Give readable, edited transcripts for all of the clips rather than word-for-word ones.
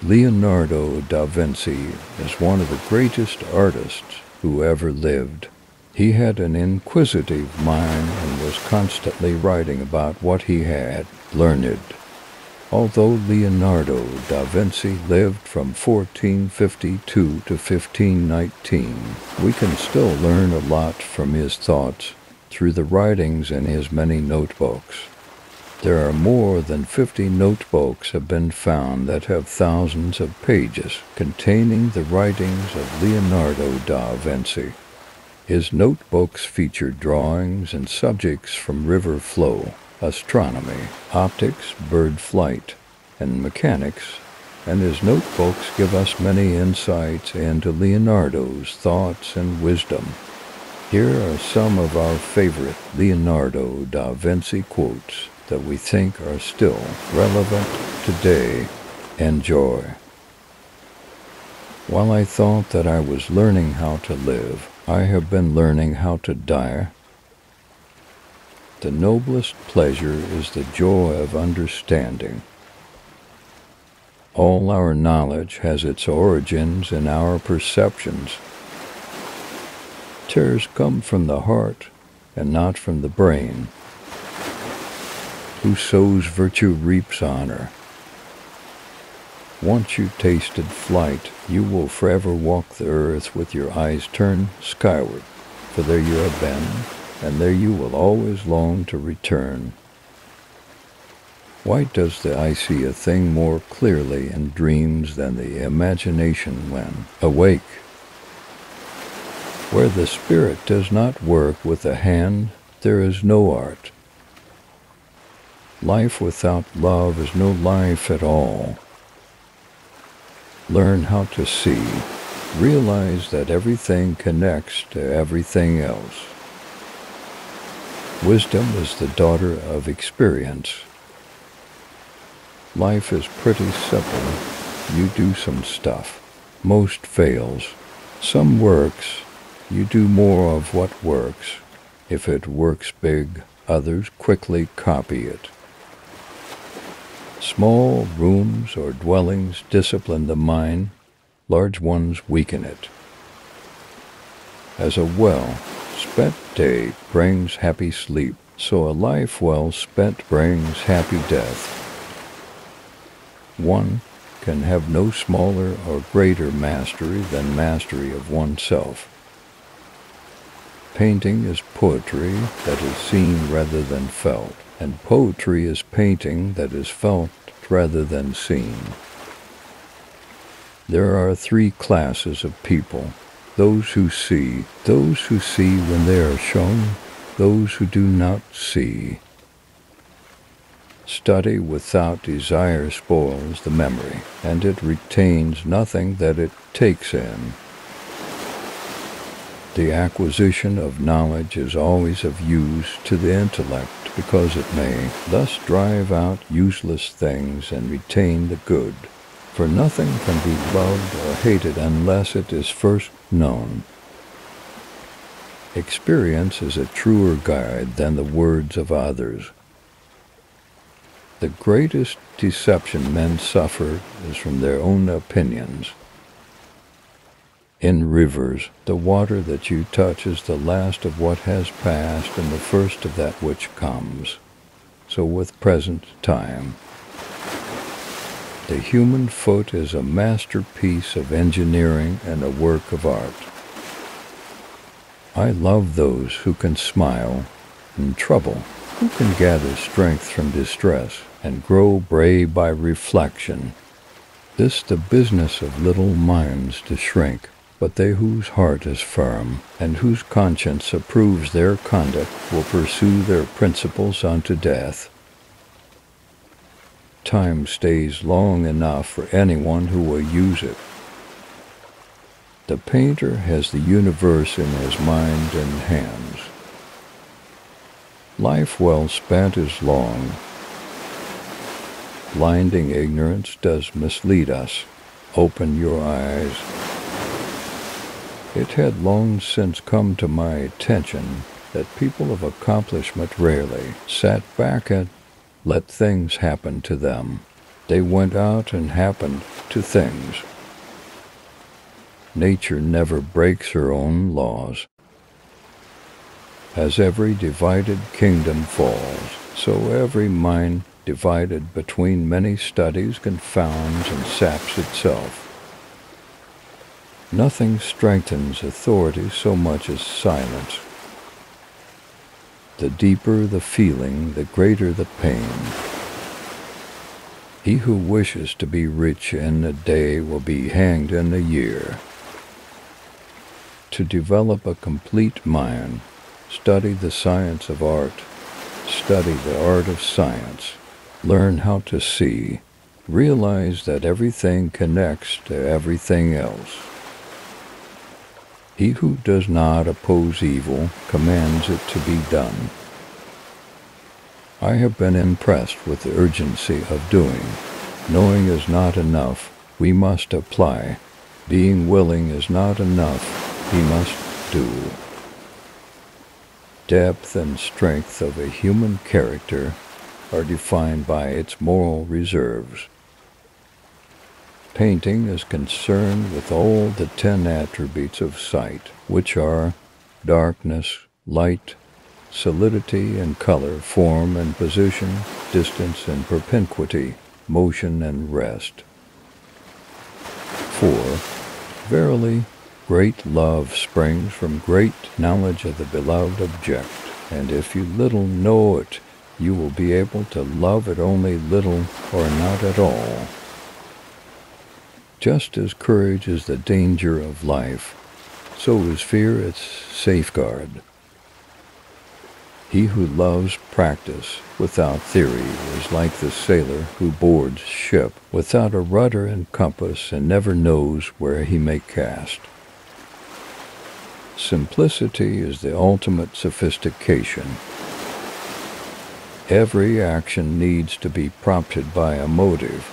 Leonardo da Vinci is one of the greatest artists who ever lived. He had an inquisitive mind and was constantly writing about what he had learned. Although Leonardo da Vinci lived from 1452 to 1519, we can still learn a lot from his thoughts through the writings in his many notebooks. There are more than 50 notebooks have been found that have thousands of pages containing the writings of Leonardo da Vinci. His notebooks feature drawings and subjects from river flow, astronomy, optics, bird flight, and mechanics, and his notebooks give us many insights into Leonardo's thoughts and wisdom. Here are some of our favorite Leonardo da Vinci quotes that we think are still relevant today. Enjoy. While I thought that I was learning how to live, I have been learning how to die. The noblest pleasure is the joy of understanding. All our knowledge has its origins in our perceptions. Tears come from the heart and not from the brain. Who sows virtue reaps honor. Once you tasted flight, you will forever walk the earth with your eyes turned skyward, for there you have been, and there you will always long to return. Why does the eye see a thing more clearly in dreams than the imagination when awake? Where the spirit does not work with the hand, there is no art. Life without love is no life at all. Learn how to see. Realize that everything connects to everything else. Wisdom is the daughter of experience. Life is pretty simple. You do some stuff. Most fails. Some works. You do more of what works. If it works big, others quickly copy it. Small rooms or dwellings discipline the mind, large ones weaken it. As a well-spent day brings happy sleep, so a life well spent brings happy death. One can have no smaller or greater mastery than mastery of oneself. Painting is poetry that is seen rather than felt, and poetry is painting that is felt rather than seen. There are three classes of people: those who see when they are shown, those who do not see. Study without desire spoils the memory, and it retains nothing that it takes in. The acquisition of knowledge is always of use to the intellect because it may thus drive out useless things and retain the good. For nothing can be loved or hated unless it is first known. Experience is a truer guide than the words of others. The greatest deception men suffer is from their own opinions. In rivers, the water that you touch is the last of what has passed and the first of that which comes. So with present time. The human foot is a masterpiece of engineering and a work of art. I love those who can smile in trouble, who can gather strength from distress, and grow brave by reflection. This the business of little minds to shrink. But they whose heart is firm, and whose conscience approves their conduct, will pursue their principles unto death. Time stays long enough for anyone who will use it. The painter has the universe in his mind and hands. Life well spent is long. Blinding ignorance does mislead us. Open your eyes. It had long since come to my attention that people of accomplishment rarely sat back and let things happen to them. They went out and happened to things. Nature never breaks her own laws. As every divided kingdom falls, so every mind divided between many studies confounds and saps itself. Nothing strengthens authority so much as silence. The deeper the feeling, the greater the pain. He who wishes to be rich in a day will be hanged in a year. To develop a complete mind, study the science of art, study the art of science, learn how to see, realize that everything connects to everything else. He who does not oppose evil commands it to be done. I have been impressed with the urgency of doing. Knowing is not enough, we must apply. Being willing is not enough, we must do. Depth and strength of a human character are defined by its moral reserves. Painting is concerned with all the 10 attributes of sight, which are darkness, light, solidity and color, form and position, distance and propinquity, motion and rest. 4. Verily, great love springs from great knowledge of the beloved object, and if you little know it, you will be able to love it only little or not at all. Just as courage is the danger of life, so is fear its safeguard. He who loves practice without theory is like the sailor who boards ship without a rudder and compass and never knows where he may cast. Simplicity is the ultimate sophistication. Every action needs to be prompted by a motive.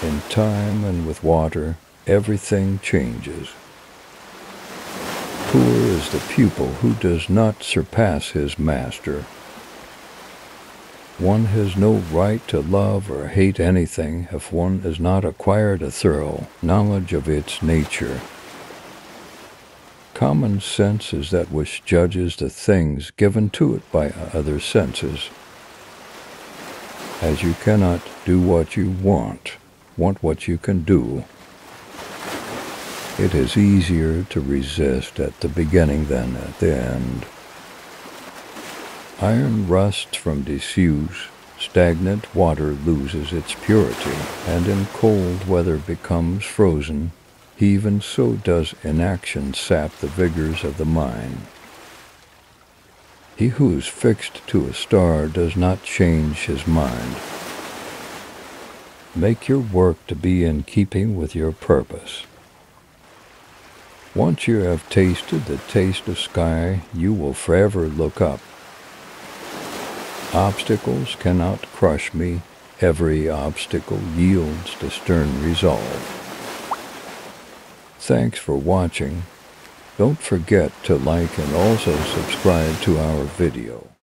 In time and with water, everything changes. Poor is the pupil who does not surpass his master. One has no right to love or hate anything if one has not acquired a thorough knowledge of its nature. Common sense is that which judges the things given to it by other senses. As you cannot do what you want what you can do. It is easier to resist at the beginning than at the end. Iron rusts from disuse, stagnant water loses its purity, and in cold weather becomes frozen. Even so does inaction sap the vigors of the mind. He who is fixed to a star does not change his mind. Make your work to be in keeping with your purpose. Once you have tasted the taste of sky, you will forever look up. Obstacles cannot crush me. Every obstacle yields to stern resolve. Thanks for watching. Don't forget to like and also subscribe to our video.